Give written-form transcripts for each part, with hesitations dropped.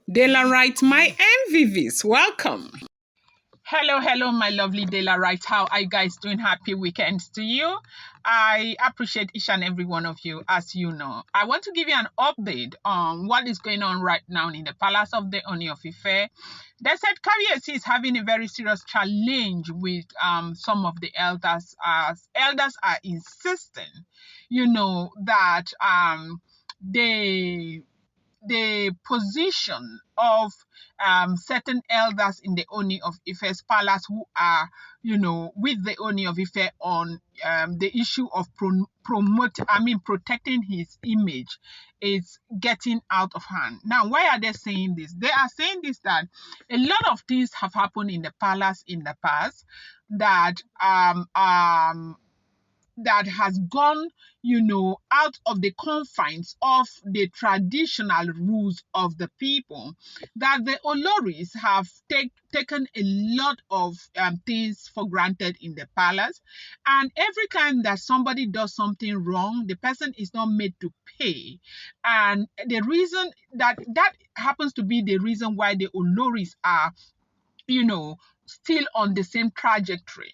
Rej3æted, my MVVs, welcome. Hello, my lovely Rej3æted. How are you guys doing? Happy weekends to you. I appreciate each and every one of you, as you know. I want to give you an update on what is going on right now in the palace of the Ooni of Ife. They said Kabiyesi is having a very serious challenge with some of the elders, as elders are insisting, that the position of certain elders in the Ooni of Ife's palace who are, with the Ooni of Ife on the issue of protecting his image is getting out of hand. Now, why are they saying this? They are saying this that a lot of things have happened in the palace in the past that that has gone, out of the confines of the traditional rules of the people, that the Oloris have taken a lot of things for granted in the palace. And every time that somebody does something wrong, the person is not made to pay. And the reason that happens to be the reason why the Oloris are, still on the same trajectory.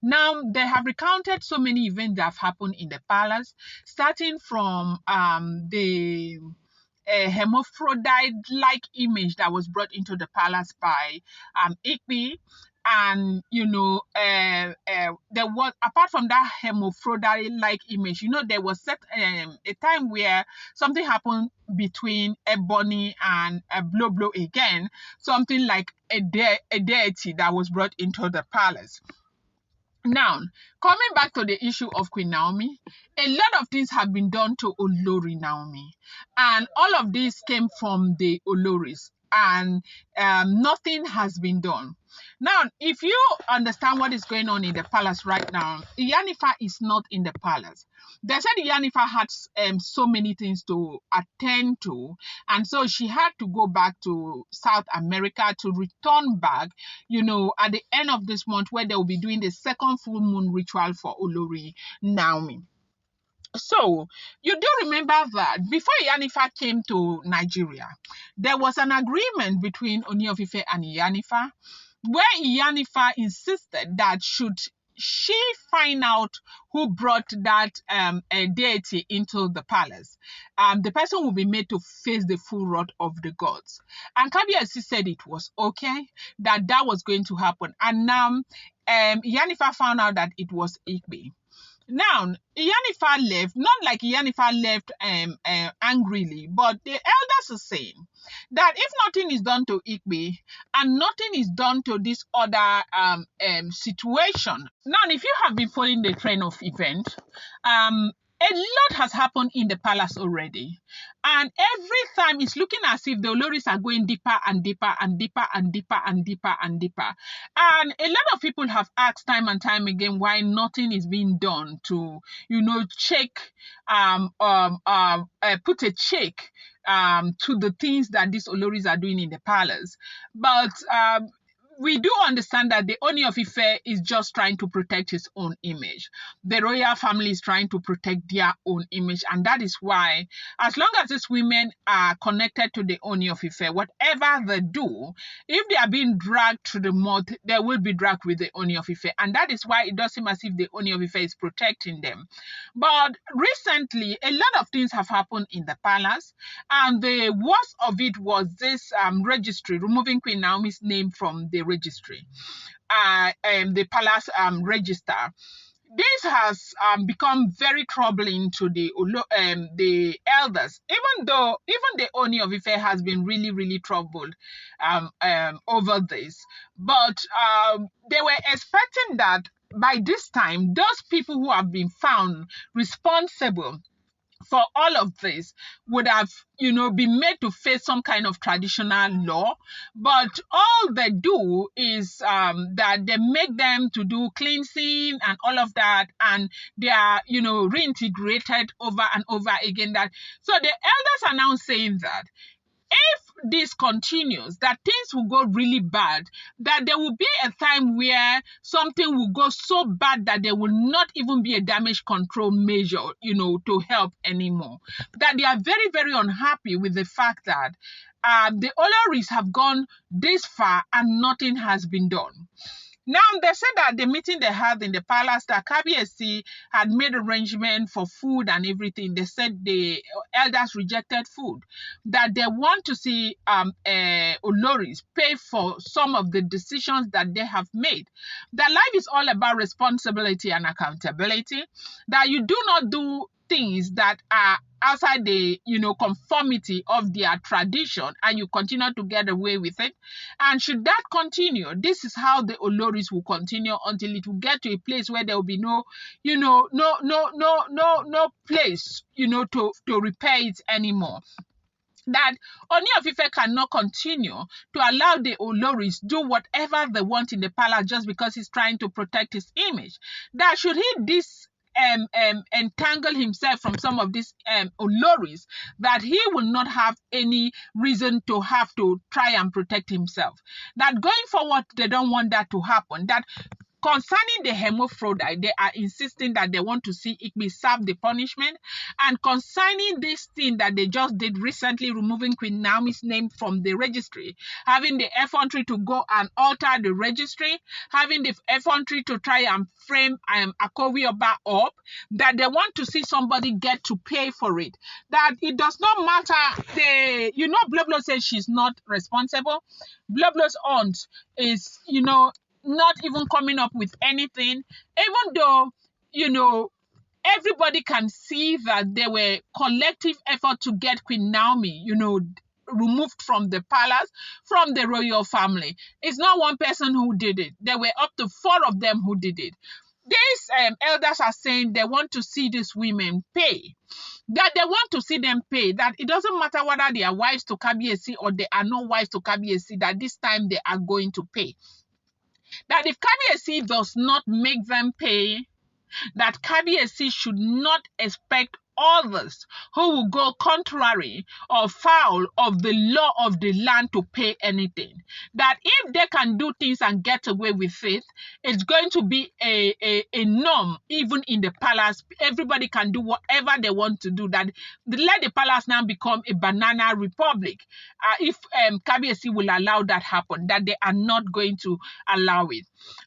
Now, they have recounted so many events that have happened in the palace, starting from the hermaphrodite-like image that was brought into the palace by Ife. And there was, apart from that hermaphrodite-like image, there was a time where something happened between Ebony and Blow again, something like a deity that was brought into the palace. Now, coming back to the issue of Queen Naomi, a lot of things have been done to Olori Naomi, and all of this came from the Oloris, and nothing has been done. Now, if you understand what is going on in the palace right now, Iyanifa is not in the palace. They said Iyanifa had so many things to attend to, and so she had to go back to South America to return back, at the end of this month, where they will be doing the second full moon ritual for Olori Naomi. So, you do remember that before Iyanifa came to Nigeria, there was an agreement between Ooni of Ife and Iyanifa, where Iyanifa insisted that should she find out who brought that deity into the palace, the person will be made to face the full wrath of the gods. And Kabiyesi said it was okay, that was going to happen. And now Iyanifa found out that it was Ife. Now, Iyanifa left, not like Iyanifa left angrily, but the elders are saying that if nothing is done to Ife and nothing is done to this other situation. Now, if you have been following the trend of event, a lot has happened in the palace already. And every time it's looking as if the Oloris are going deeper and deeper and deeper and deeper and deeper and deeper. And a lot of people have asked time and time again why nothing is being done to, check, put a check to the things that these Oloris are doing in the palace. But we do understand that the Ooni of Ife is just trying to protect his own image. The royal family is trying to protect their own image, and that is why, as long as these women are connected to the Ooni of Ife, whatever they do, if they are being dragged through the mud, they will be dragged with the Ooni of Ife, and that is why it does seem as if the Ooni of Ife is protecting them. But recently, a lot of things have happened in the palace, and the worst of it was this registry, removing Queen Naomi's name from the registry, the palace register. This has become very troubling to the elders, even the Ooni of Ife has been really, really troubled over this. But they were expecting that by this time, those people who have been found responsible for all of this would have, been made to face some kind of traditional law. But all they do is that they make them to do cleansing and all of that, and they are, reintegrated over and over again. So the elders are now saying that if this continues, that things will go really bad, that there will be a time where something will go so bad that there will not even be a damage control measure, to help anymore. That they are very, very unhappy with the fact that the Oloris have gone this far and nothing has been done. Now, they said that the meeting they had in the palace, that Kabiyesi had made arrangement for food and everything. They said the elders rejected food, that they want to see Oloris pay for some of the decisions that they have made. That life is all about responsibility and accountability, that you do not do things that are outside the conformity of their tradition and you continue to get away with it. And should that continue, this is how the Oloris will continue until it will get to a place where there will be no place to repair it anymore. That Ooni of Ife cannot continue to allow the Oloris do whatever they want in the palace just because he's trying to protect his image. That should he entangle himself from some of these Oloris, that he will not have any reason to have to try and protect himself. That going forward, they don't want that to happen. That concerning the hermaphrodite, they are insisting that they want to see Ikpe serve the punishment. And concerning this thing that they just did recently, removing Queen Naomi's name from the registry, having the effrontery to go and alter the registry, having the effrontery to try and frame Akowi Oba up, that they want to see somebody get to pay for it. That it does not matter. Bloblo says she's not responsible. Bloblo's aunt is, not even coming up with anything, even though, everybody can see that there were collective effort to get Queen Naomi, removed from the palace, from the royal family. It's not one person who did it. There were up to 4 of them who did it. These elders are saying they want to see these women pay. That they want to see them pay. That it doesn't matter whether they are wives to Kabiyesi or they are not wives to Kabiyesi, that this time they are going to pay. That if Kabiyesi does not make them pay, that Kabiyesi should not expect others who will go contrary or foul of the law of the land to pay anything. That if they can do things and get away with it, it's going to be a norm even in the palace. Everybody can do whatever they want to do. That let the palace now become a banana republic. If Kabiyesi will allow that happen, that they are not going to allow it.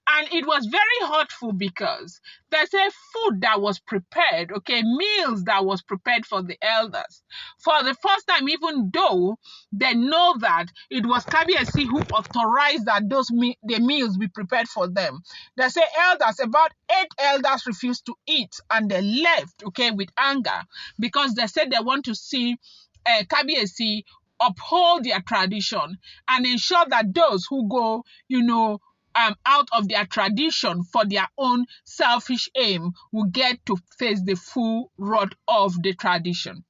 And it was very hurtful because there's a food that was prepared, meals that was prepared for the elders. For the first time, even though they know that it was Kabiyesi who authorized that the meals be prepared for them. They say elders, about 8 elders refused to eat and they left, with anger because they said they want to see Kabiyesi uphold their tradition and ensure that those who go, out of their tradition for their own selfish aim will get to face the full wrath of the tradition.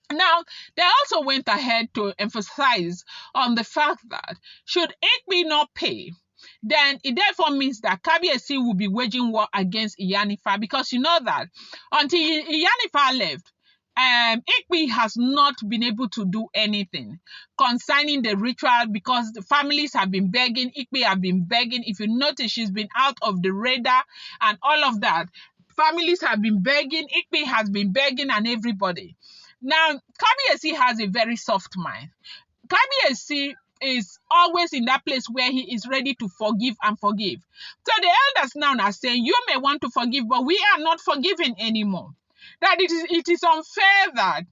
Now, they also went ahead to emphasize on the fact that should Ikpe not pay, then it therefore means that Kabiyesi will be waging war against Iyanifa, because you know that until Iyanifa left, Ikpe has not been able to do anything concerning the ritual because the families have been begging, Ikpe have been begging. If you notice, she's been out of the radar and all of that. Families have been begging, Ikpe has been begging, and everybody. Now, Kabiyesi has a very soft mind. Kabiyesi is always in that place where he is ready to forgive and forgive. So the elders now are saying, you may want to forgive, but we are not forgiving anymore. That it is unfair that,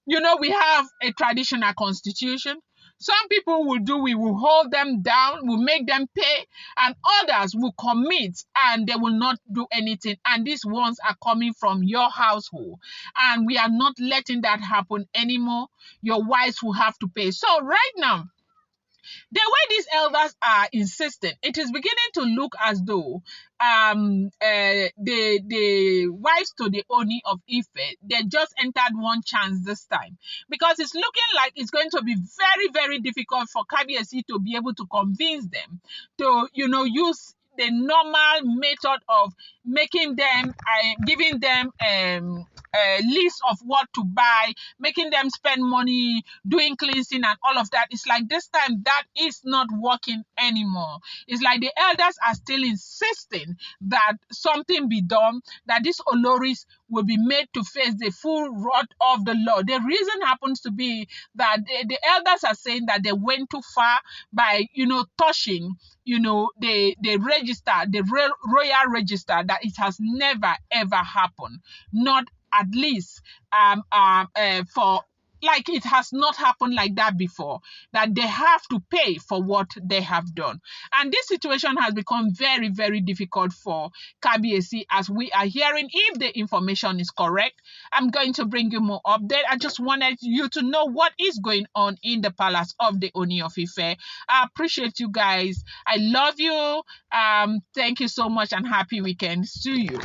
we have a traditional constitution. Some people we will hold them down, will make them pay, and others will commit and they will not do anything. And these ones are coming from your household. And we are not letting that happen anymore. Your wives will have to pay. So right now, the way these elders are insisting, it is beginning to look as though the wives to the Ooni of Ife, they just entered one chance this time, because it's looking like it's going to be very, very difficult for Kabiyesi to be able to convince them to, use the normal method of making them, giving them list of what to buy, making them spend money, doing cleansing and all of that. It's like this time that is not working anymore. It's like the elders are still insisting that something be done, that this Oloris will be made to face the full wrath of the Lord. The reason happens to be that the elders are saying that they went too far by, touching, the register, the royal register, that it has never ever happened. Not at least for, like, it has not happened like that before, that they have to pay for what they have done. And this situation has become very, very difficult for KBAC, as we are hearing. If the information is correct, I'm going to bring you more update. I just wanted you to know what is going on in the palace of the Ooni of Ife. I appreciate you guys. I love you. Thank you so much and happy weekend to you.